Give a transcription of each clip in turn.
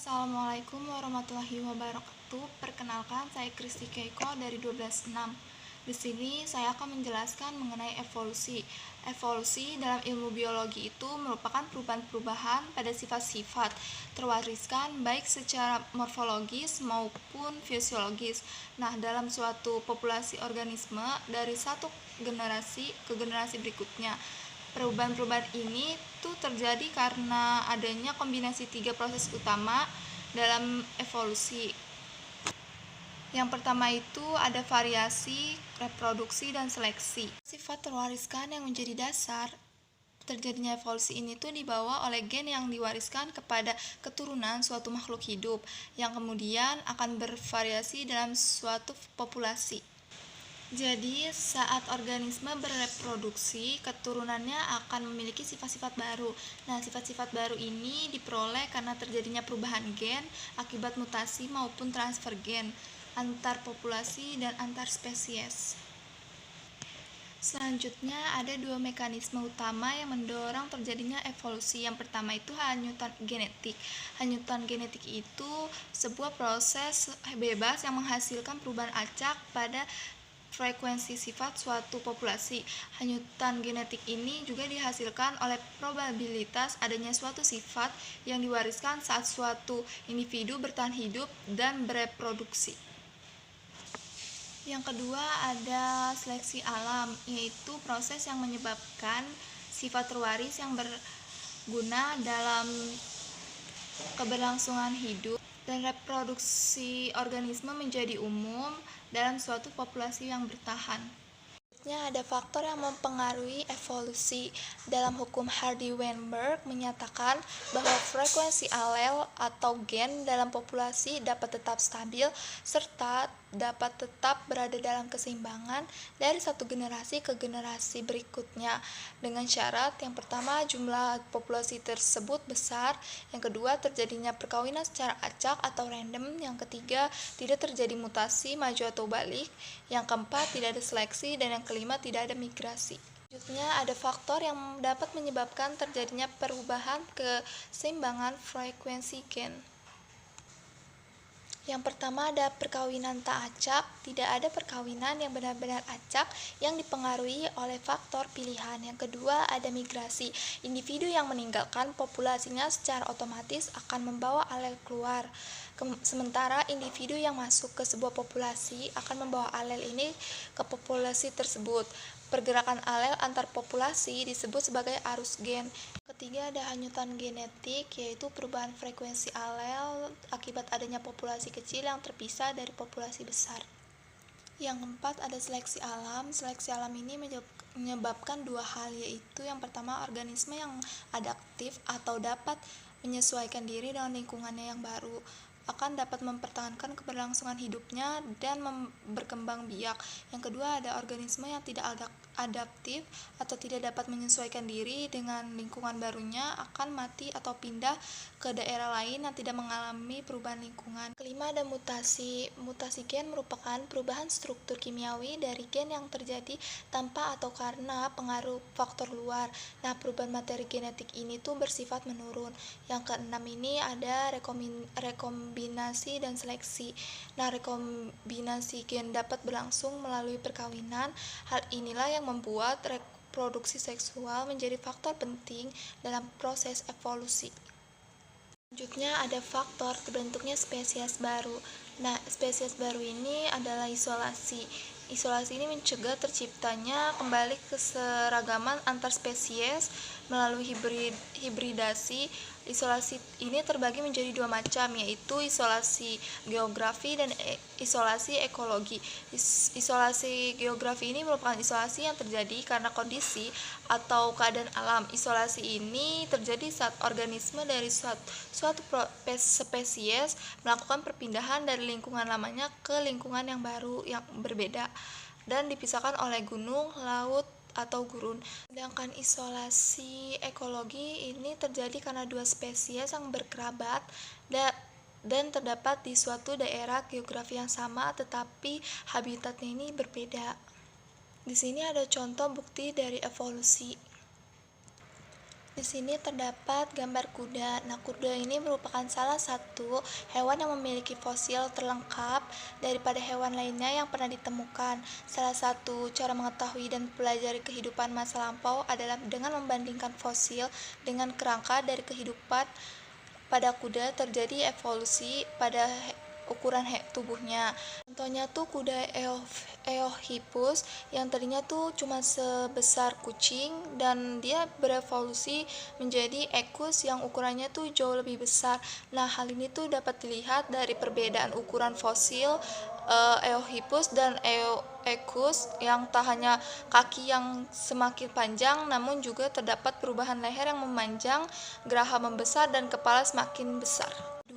Assalamualaikum warahmatullahi wabarakatuh. Perkenalkan, saya Kristi Keiko dari 12.6. Di sini saya akan menjelaskan mengenai evolusi. Evolusi dalam ilmu biologi itu merupakan perubahan-perubahan pada sifat-sifat terwariskan baik secara morfologis maupun fisiologis. Nah, dalam suatu populasi organisme dari satu generasi ke generasi berikutnya. Perubahan-perubahan ini tuh terjadi karena adanya kombinasi tiga proses utama dalam evolusi. Yang pertama itu ada variasi, reproduksi, dan seleksi. Sifat terwariskan yang menjadi dasar terjadinya evolusi ini tuh dibawa oleh gen yang diwariskan kepada keturunan suatu makhluk hidup yang kemudian akan bervariasi dalam suatu populasi. Jadi, saat organisme bereproduksi, keturunannya akan memiliki sifat-sifat baru. Nah, sifat-sifat baru ini diperoleh karena terjadinya perubahan gen akibat mutasi maupun transfer gen antar populasi dan antar spesies. Selanjutnya, ada dua mekanisme utama yang mendorong terjadinya evolusi. Yang pertama itu hanyutan genetik. Hanyutan genetik itu sebuah proses bebas yang menghasilkan perubahan acak pada frekuensi sifat suatu populasi. Hanyutan genetik ini juga dihasilkan oleh probabilitas adanya suatu sifat yang diwariskan saat suatu individu bertahan hidup dan bereproduksi. Yang kedua ada seleksi alam, yaitu proses yang menyebabkan sifat terwaris yang berguna dalam keberlangsungan hidup dan reproduksi organisme menjadi umum dalam suatu populasi yang bertahan. Selanjutnya ada faktor yang mempengaruhi evolusi. Dalam hukum Hardy-Weinberg menyatakan bahwa frekuensi alel atau gen dalam populasi dapat tetap stabil serta dapat tetap berada dalam keseimbangan dari satu generasi ke generasi berikutnya dengan syarat yang pertama jumlah populasi tersebut besar, yang kedua terjadinya perkawinan secara acak atau random, yang ketiga tidak terjadi mutasi maju atau balik, yang keempat tidak ada seleksi, dan yang kelima tidak ada migrasi. Selanjutnya ada faktor yang dapat menyebabkan terjadinya perubahan keseimbangan frekuensi gen. Yang pertama ada perkawinan tak acak. Tidak ada perkawinan yang benar-benar acak yang dipengaruhi oleh faktor pilihan. Yang kedua ada migrasi. Individu yang meninggalkan populasinya secara otomatis akan membawa alel keluar. Sementara individu yang masuk ke sebuah populasi akan membawa alel ini ke populasi tersebut. Pergerakan alel antar populasi disebut sebagai arus gen. Ketiga ada hanyutan genetik, yaitu perubahan frekuensi alel akibat adanya populasi kecil yang terpisah dari populasi besar. Yang keempat ada seleksi alam. Seleksi alam ini menyebabkan dua hal, yaitu yang pertama organisme yang adaptif atau dapat menyesuaikan diri dengan lingkungannya yang baru akan dapat mempertahankan keberlangsungan hidupnya dan berkembang biak. Yang kedua ada organisme yang tidak adaptif atau tidak dapat menyesuaikan diri dengan lingkungan barunya akan mati atau pindah ke daerah lain yang tidak mengalami perubahan lingkungan. Kelima ada mutasi. Mutasi gen merupakan perubahan struktur kimiawi dari gen yang terjadi tanpa atau karena pengaruh faktor luar. Nah, perubahan materi genetik ini tuh bersifat menurun. Yang keenam ini ada rekombinasi dan seleksi. Nah, rekombinasi gen dapat berlangsung melalui perkawinan. Hal inilah yang membuat reproduksi seksual menjadi faktor penting dalam proses evolusi. Selanjutnya ada faktor terbentuknya spesies baru. Nah, spesies baru ini adalah isolasi. Isolasi ini mencegah terciptanya kembali keseragaman antar spesies melalui hibridasi. Isolasi ini terbagi menjadi dua macam, yaitu isolasi geografi dan isolasi ekologi. Isolasi geografi ini merupakan isolasi yang terjadi karena kondisi atau keadaan alam. Isolasi ini terjadi saat organisme dari suatu spesies melakukan perpindahan dari lingkungan lamanya ke lingkungan yang baru yang berbeda dan dipisahkan oleh gunung, laut, atau gurun. Sedangkan isolasi ekologi ini terjadi karena dua spesies yang berkerabat dan terdapat di suatu daerah geografi yang sama tetapi habitatnya ini berbeda. Di sini ada contoh bukti dari evolusi. Di sini terdapat gambar kuda. Nah, kuda ini merupakan salah satu hewan yang memiliki fosil terlengkap daripada hewan lainnya yang pernah ditemukan. Salah satu cara mengetahui dan mempelajari kehidupan masa lampau adalah dengan membandingkan fosil dengan kerangka dari kehidupan. Pada kuda terjadi evolusi pada ukuran tubuhnya. Contohnya tuh kuda Eohippus yang tadinya tuh cuma sebesar kucing dan dia berevolusi menjadi Equus yang ukurannya tuh jauh lebih besar. Nah, hal ini tuh dapat dilihat dari perbedaan ukuran fosil Eohippus dan Equus yang tak hanya kaki yang semakin panjang namun juga terdapat perubahan leher yang memanjang, geraham membesar dan kepala semakin besar.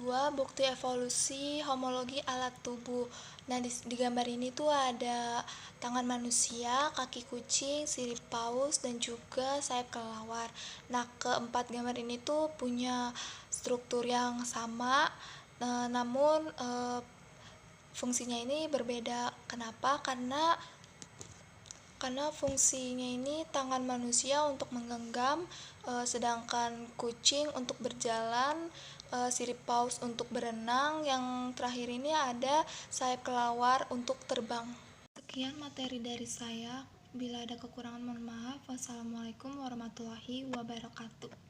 2. Bukti evolusi homologi alat tubuh. Nah, di gambar ini tuh ada tangan manusia, kaki kucing, sirip paus, dan juga sayap kelelawar. Nah, keempat gambar ini tuh punya struktur yang sama, namun fungsinya ini berbeda. Kenapa? Karena fungsinya ini tangan manusia untuk menggenggam, sedangkan kucing untuk berjalan, sirip paus untuk berenang, yang terakhir ini ada sayap kelelawar untuk terbang. Sekian materi dari saya. Bila ada kekurangan mohon maaf. Wassalamualaikum warahmatullahi wabarakatuh.